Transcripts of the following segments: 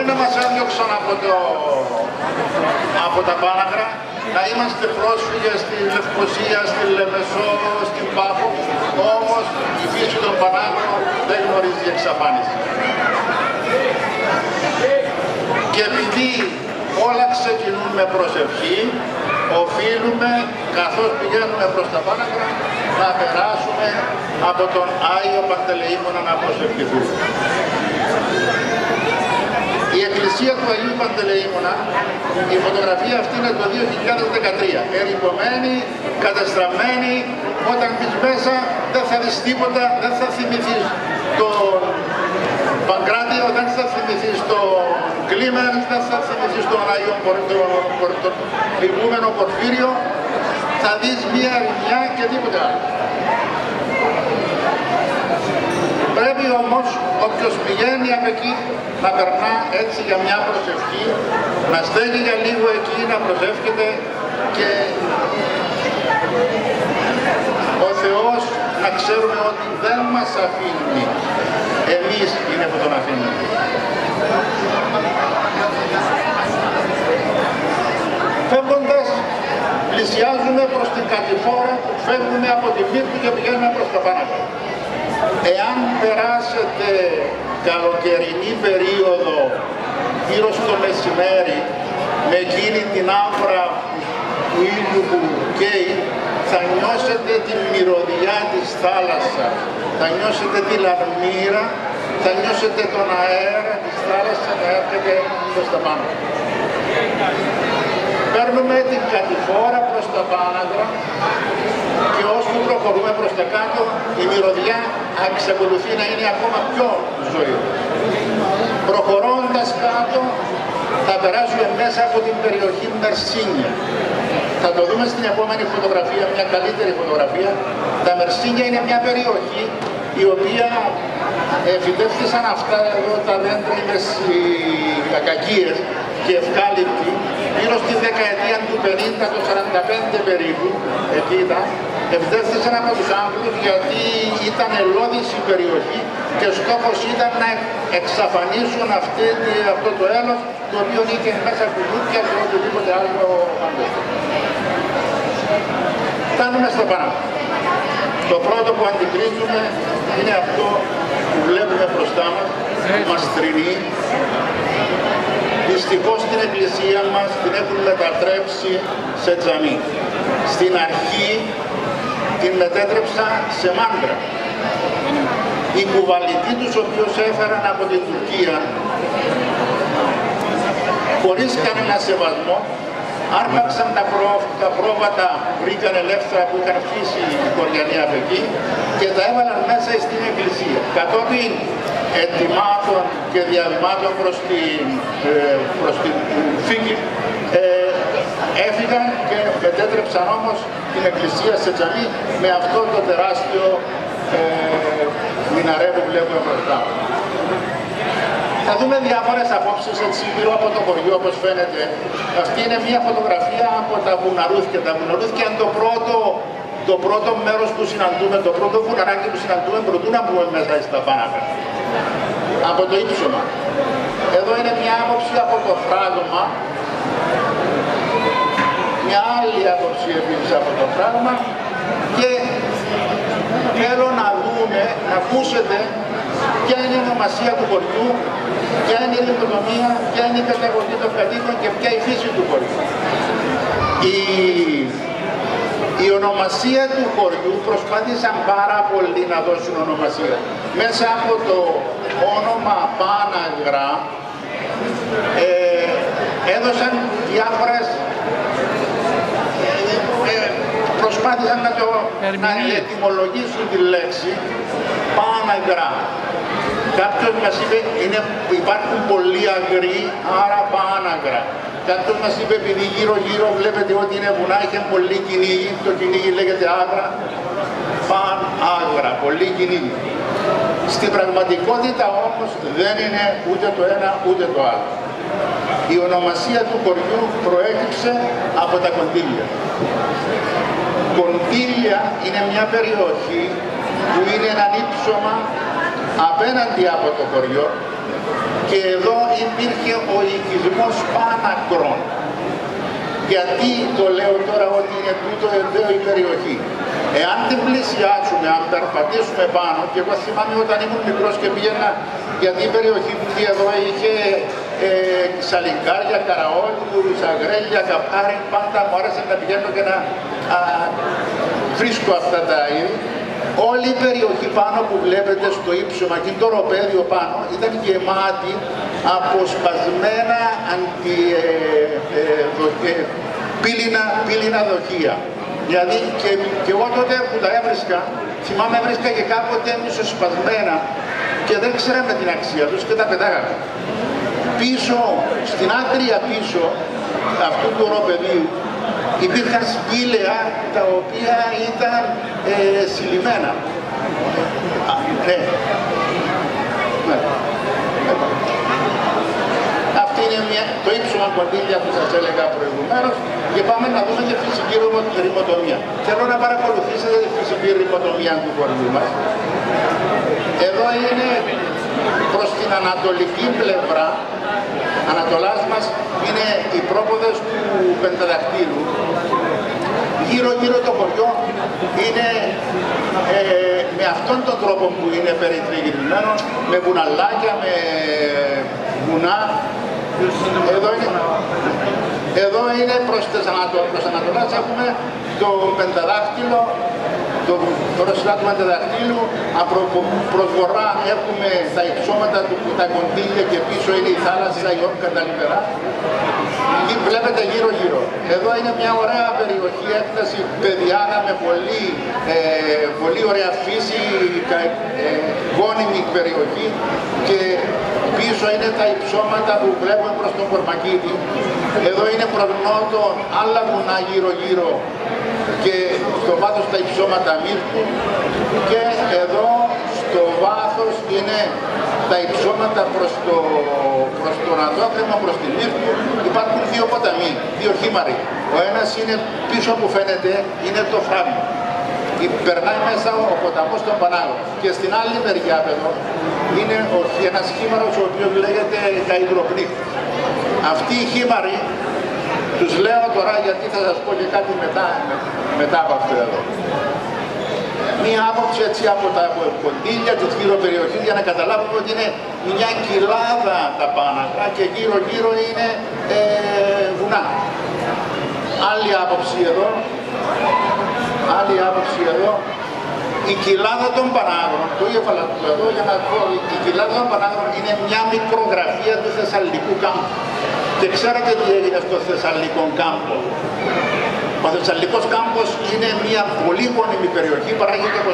να μας έδιωξαν από τα Πάναγρα, να είμαστε πρόσφυγες στη Λευκοσία, στη Λεμεσό, στην Πάφο, όμως η φύση των Πανάγρων δεν γνωρίζει εξαφάνιση. Και επειδή όλα ξεκινούν με προσευχή, οφείλουμε, καθώς πηγαίνουμε προς τα Πάναγρα, να περάσουμε από τον Άγιο Παντελεήμονα να προσευχηθούμε. Η εκκλησία του Αγίου Παντελεήμονα, η φωτογραφία αυτή είναι το 2013. Ερειπωμένη, καταστραμμένη, όταν μπεις μέσα δεν θα δεις τίποτα, δεν θα θυμηθείς τον Παγκράτιο, δεν θα θυμηθείς τον Κλίμεν, δεν θα θυμηθείς τον Άγιο ηγούμενο Πορφύριο, θα δεις μία ερημιά και τίποτα άλλο. Πρέπει όμως όποιος πηγαίνει από εκεί να περνά έτσι για μια προσευχή, να στέκει για λίγο εκεί, να προσεύχεται και ο Θεός να ξέρουμε ότι δεν μας αφήνει. Εμείς είναι που τον αφήνουμε. Φεύγοντας, πλησιάζουμε προς την κατηφόρα που φεύγουμε από τη Μύρτου και πηγαίνουμε προς τα Πάναγρα. Εάν περάσετε καλοκαιρινή περίοδο γύρω στο μεσημέρι με εκείνη την άμβρα του ήλιου που καίει, θα νιώσετε τη μυρωδιά της θάλασσας, θα νιώσετε τη λαρμύρα, θα νιώσετε τον αέρα της θάλασσας να έρχεται προς τα πάνω. Παίρνουμε την κατηφόρα προς τα Πάναγρα και όσο προχωρούμε προς τα κάτω, η μυρωδιά εξακολουθεί να είναι ακόμα πιο ζωηρή. Προχωρώντας κάτω, θα περάσουμε μέσα από την περιοχή Μερσίνια. Θα το δούμε στην επόμενη φωτογραφία, μια καλύτερη φωτογραφία. Τα Μερσίνια είναι μια περιοχή η οποία φυτεύτησαν αυτά εδώ τα δέντρα, οι ακακίες και ευκάλυπτοι, γύρω στη δεκαετία του 50, το 45 περίπου, εκεί ήταν, ευθέστησαν από τους Άγγλους γιατί ήταν ελώδης η περιοχή και στόχος ήταν να εξαφανίσουν αυτό το έλος το οποίο είχε μέσα κουνούπια και οτιδήποτε άλλο παντός. Φτάνουμε στο πάνω. Το πρώτο που αντικρίζουμε είναι αυτό που βλέπουμε μπροστά μας, που μας τρινεί. Δυστυχώς την εκκλησία μας την έχουν μετατρέψει σε τζαμί. Στην αρχή την μετέτρεψα σε μάντρα. Οι κουβαλητοί τους, ο οποίος έφεραν από την Τουρκία, χωρίς κανένα σεβασμό, άρπαξαν τα πρόβατα που βρήκαν ελεύθερα που είχαν χτίσει οι Κοριανοί από εκεί και τα έβαλαν μέσα στην εκκλησία. Κατόπιν ετοιμάτων και διαβημάτων προς την φύγη έφυγαν και μετέτρεψαν όμως την εκκλησία σε τζαμί με αυτό το τεράστιο μιναρέ που βλέπουμε μπροστά. Θα δούμε διάφορες απόψεις έτσι γύρω από το χωριό, όπως φαίνεται. Αυτή είναι μια φωτογραφία από τα βουναρούθια. Τα βουναρούθια είναι το πρώτο μέρος που συναντούμε, το πρώτο βουναράκι που συναντούμε προτού να μπούμε μέσα στα Πάναγρα. Από το ύψωμα. Εδώ είναι μια άποψη από το φράγμα. Μια άλλη άποψη επίσης από το φράγμα. Και θέλω να δούμε, να ακούσετε ποια είναι η ονομασία του χωριού, ποια είναι η λιποτομία, ποια είναι η καταγωγή των κατοίκων και ποια η φύση του χωριού. Η ονομασία του χωριού προσπάθησαν πάρα πολύ να δώσουν ονομασία. Μέσα από το όνομα Πάναγρα έδωσαν διάφορες, προσπάθησαν να ετυμολογήσουν τη λέξη Πάναγρα. Κάποιος μας είπε, υπάρχουν πολλοί αγροί, άρα Πάναγρα. Κάποιος μας είπε, επειδή γύρω-γύρω βλέπετε ότι είναι βουνά, είχε πολύ κυνήγι, το κυνήγι λέγεται Άγρα, Πάναγρα, πολύ κυνήγι. Στην πραγματικότητα όμως δεν είναι ούτε το ένα ούτε το άλλο. Η ονομασία του χωριού προέκυψε από τα Κοντήλια. Κοντήλια είναι μια περιοχή που είναι ένα ύψωμα απέναντι από το χωριό Και εδώ υπήρχε ο οικισμός Πάνακρον. Γιατί το λέω τώρα ότι είναι τούτο εδώ η περιοχή. Εάν την πλησιάσουμε, αν περπατήσουμε πάνω, και εγώ θυμάμαι όταν ήμουν μικρός και πήγαινα, γιατί η περιοχή που εδώ είχε σαλιγκάρια, καραόλους, αγρέλια, καπάρι, πάντα μου άρεσε να πηγαίνω και να βρίσκω αυτά τα είδη. Όλη η περιοχή πάνω που βλέπετε στο ύψωμα και το ροπέδιο πάνω ήταν γεμάτη από σπασμένα πύληνα δοχεία. Δηλαδή και εγώ τότε που τα έβρισκα, θυμάμαι έβρισκα και κάποτε μισοσπασμένα και δεν ξέραμε την αξία τους και τα πετάγαμε. Πίσω, στην άκρη πίσω αυτού του ροπεδίου υπήρχαν σπήλαια τα οποία ήταν συλλημμένα. Ναι. Αυτή είναι το ύψωμα κονδύλια που σας έλεγα προηγουμένως και πάμε να δούμε τη φυσική ρημοτομία. Θέλω να παρακολουθήσετε τη φυσική ρημοτομία του χωριού μας. Εδώ είναι προς την ανατολική πλευρά, ανατολάς μας, είναι οι πρόποδες του Πενταδακτύλου. Γύρω-γύρω το χωριό είναι με αυτόν τον τρόπο που είναι περιτριγυρμένο, με βουναλάκια, με βουνά. Εδώ είναι προς Ανατολάς έχουμε το Πενταδάκτυλο, το ρωσιλά του Πενταδακτύλου, προς βορρά έχουμε τα υψώματα του, τα κοντήλια και πίσω είναι η θάλασσα, η Όρκα, τα λιπερά. Βλέπετε γύρω-γύρω. Εδώ είναι μια ωραία περιοχή, έκταση πεδιάνα με πολύ ωραία φύση, γόνιμη περιοχή και πίσω είναι τα υψώματα που βλέπουμε προς τον Κορμακίδη. Εδώ είναι προς νότο άλλα βουνά γύρω-γύρω και στο βάθος τα υψώματα Μύρτου και εδώ στο βάθος είναι τα υψώματα προς τον Αδόκρεμα, προς τη Μύρτου. Υπάρχουν δύο ποταμοί, δύο χήμαροι. Ο ένας είναι πίσω που φαίνεται, είναι το Φράγμα. Περνάει μέσα ο ποταμός των Πανάγων. Και στην άλλη μεριά εδώ είναι ένας χήμαρος ο οποίος λέγεται τα Ιδροπνίχτη. Αυτοί οι χήμαροι τους λέω τώρα γιατί θα σας πω και κάτι μετά από αυτό εδώ. Μία άποψη έτσι από τα κοντήλια της γύρω περιοχής για να καταλάβουμε ότι είναι μια κοιλάδα τα Πάνακρα και γύρω-γύρω είναι βουνά. Άλλη άποψη εδώ, η κοιλάδα των Πανάγρων, το έβαλα εδώ για να πω, η κοιλάδα των Πανάγρων είναι μια μικρογραφία του Θεσσαλικού κάμπου. Και ξέρετε τι έγινε στο Θεσσαλικό κάμπο. Ο Θεσσαλικός κάμπος είναι μια πολύ γόνιμη περιοχή, παράγει το 25%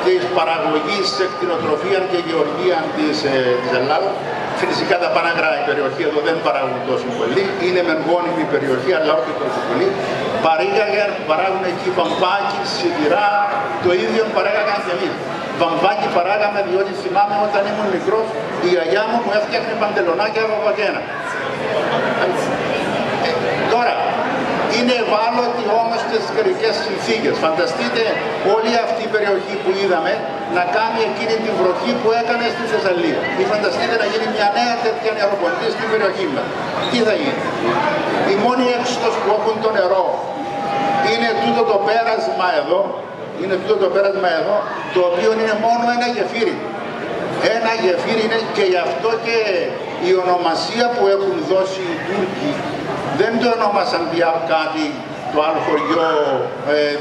της παραγωγής σε κτηνοτροφία και γεωργία της Ελλάδας. Φυσικά τα Πάνακρα η περιοχή εδώ δεν παράγουν τόσο πολύ, είναι με γόνιμη περιοχή αλλά όχι τόσο πολύ. Παράγουν εκεί βαμβάκι, σιδηρά, το ίδιο παράγαγαν και εμείς. Βαμβάκι παράγαμε διότι θυμάμαι όταν ήμουν μικρός η γιαγιά μου έφτιαχνε παντελονάκια από βαγένα. Τώρα, είναι ευάλωτη όμως στις καιρικές συνθήκες. Φανταστείτε όλη αυτή η περιοχή που είδαμε να κάνει εκείνη την βροχή που έκανε στη Θεσσαλία. Ή φανταστείτε να γίνει μια νέα τέτοια νεροποντή στην περιοχή μας. Τι θα γίνει. Η μόνη έξοδος που έχουν το νερό είναι τούτο το πέρασμα εδώ, το οποίο είναι μόνο ένα γεφύρι. Ένα γεφύρι είναι και γι' αυτό και η ονομασία που έχουν δώσει οι Τούρκοι δεν το ονόμασαν πια κάτι το άλλο χωριό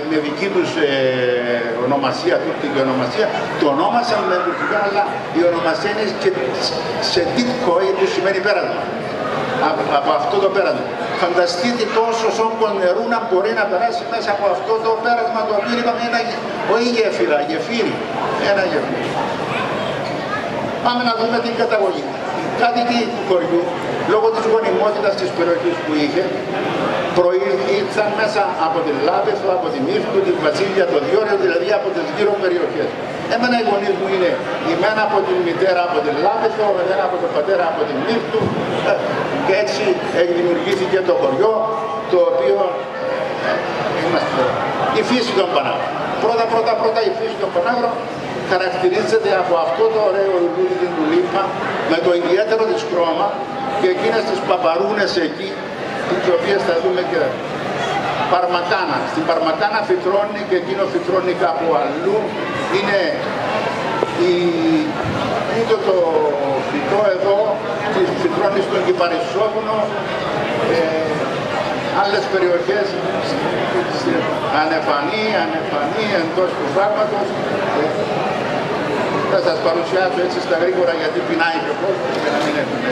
με δική τους ονομασία, τουρκική ονομασία, το ονόμασαν με τουρκικά, αλλά η ονομασία είναι και σε τίτκο που σημαίνει πέρασμα. Από αυτό το πέρασμα. Φανταστείτε τόσο όγκο νερού να μπορεί να περάσει μέσα από αυτό το πέρασμα το οποίο είπαμε όχι γέφυρα, γεφύρι. Ένα γεφύρι. Πάμε να δούμε την καταγωγή. Κάτοικοι του χωριού, λόγω της γονιμότητας της περιοχής που είχε, ήρθαν μέσα από την Λάπεθο, από την Μύρτου, την Βασίλεια, το Διόριο, δηλαδή από τις γύρω περιοχές. Εμένα οι γονείς μου είναι η μένα από την μητέρα από την Λάπεθο, εμένα από τον πατέρα από την Μύρτου και έτσι δημιουργήθηκε το χωριό, το οποίο είμαστε η φύση των Πανάγρων. Πρώτα η φύση των Πανάγρων χαρακτηρίζεται από αυτό το ωραίο λουλούδι, την τουλίπα, με το ιδιαίτερο της χρώμα και εκείνες τις παπαρούνες εκεί, τις οποίες θα δούμε και παρμακάνα. Στην παρμακάνα φυτρώνει και εκείνο φυτρώνει κάπου αλλού. Είναι ούτε το φυτό εδώ, φυτρώνει στον Κυπαρισόβουνο, άλλες περιοχές ανεφανή εντός του φράγματος. Θα σας παρουσιάσω έτσι στα γρήγορα γιατί πεινάει και ο κόσμος και να μην έχουμε